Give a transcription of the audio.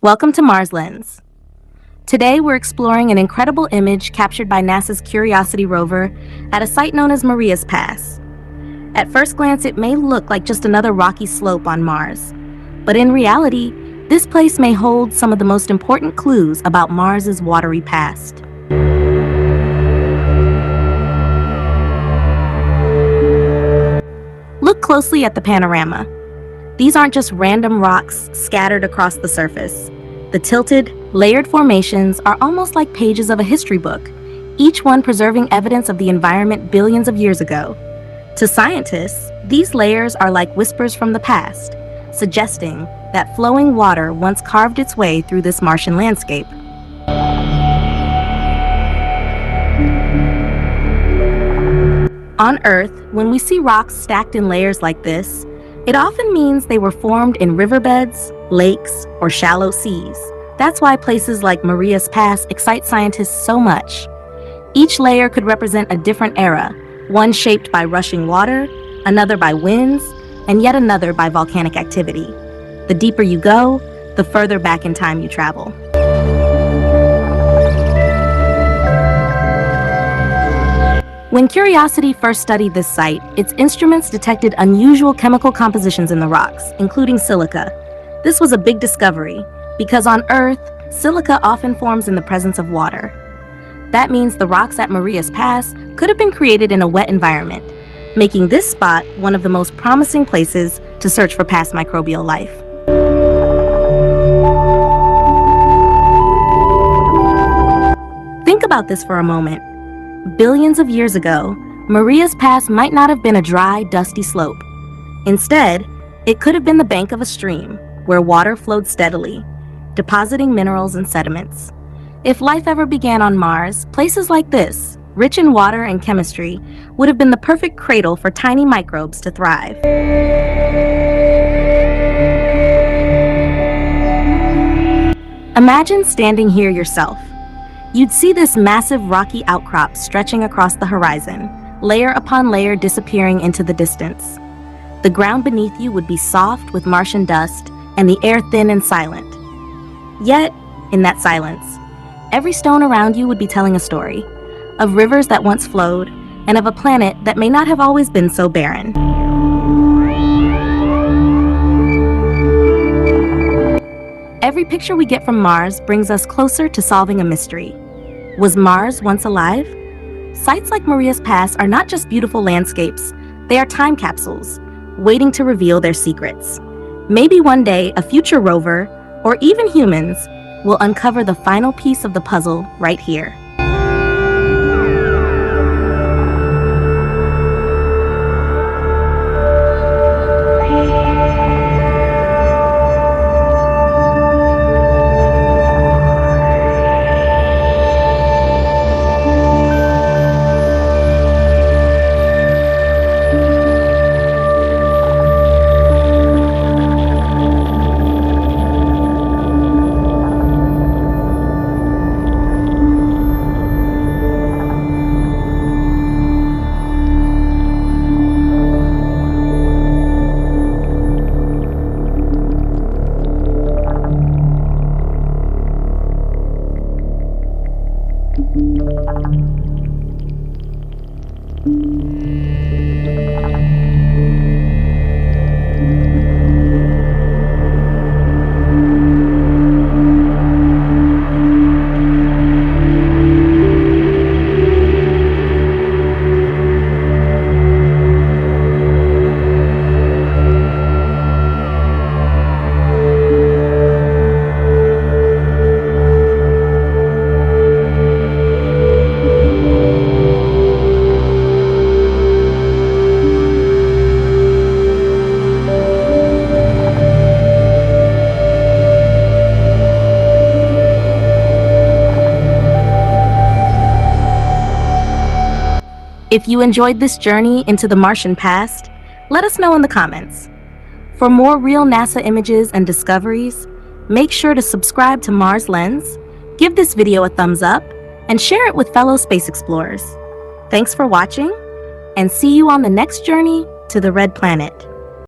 Welcome to Mars Lens. Today we're exploring an incredible image captured by NASA's Curiosity rover at a site known as Maria's Pass. At first glance, it may look like just another rocky slope on Mars, but in reality, this place may hold some of the most important clues about Mars's watery past. Look closely at the panorama. These aren't just random rocks scattered across the surface. The tilted, layered formations are almost like pages of a history book, each one preserving evidence of the environment billions of years ago. To scientists, these layers are like whispers from the past, suggesting that flowing water once carved its way through this Martian landscape. On Earth, when we see rocks stacked in layers like this, it often means they were formed in riverbeds, lakes, or shallow seas. That's why places like Maria's Pass excite scientists so much. Each layer could represent a different era, one shaped by rushing water, another by winds, and yet another by volcanic activity. The deeper you go, the further back in time you travel. When Curiosity first studied this site, its instruments detected unusual chemical compositions in the rocks, including silica. This was a big discovery, because on Earth, silica often forms in the presence of water. That means the rocks at Maria's Pass could have been created in a wet environment, making this spot one of the most promising places to search for past microbial life. Think about this for a moment. Billions of years ago, Maria's Pass might not have been a dry, dusty slope. Instead, it could have been the bank of a stream where water flowed steadily, depositing minerals and sediments. If life ever began on Mars, places like this, rich in water and chemistry, would have been the perfect cradle for tiny microbes to thrive. Imagine standing here yourself. You'd see this massive rocky outcrop stretching across the horizon, layer upon layer disappearing into the distance. The ground beneath you would be soft with Martian dust and the air thin and silent. Yet, in that silence, every stone around you would be telling a story of rivers that once flowed and of a planet that may not have always been so barren. Every picture we get from Mars brings us closer to solving a mystery. Was Mars once alive? Sites like Maria's Pass are not just beautiful landscapes, they are time capsules, waiting to reveal their secrets. Maybe one day a future rover, or even humans, will uncover the final piece of the puzzle right here. If you enjoyed this journey into the Martian past, let us know in the comments. For more real NASA images and discoveries, make sure to subscribe to Mars Lens, give this video a thumbs up, and share it with fellow space explorers. Thanks for watching, and see you on the next journey to the Red Planet.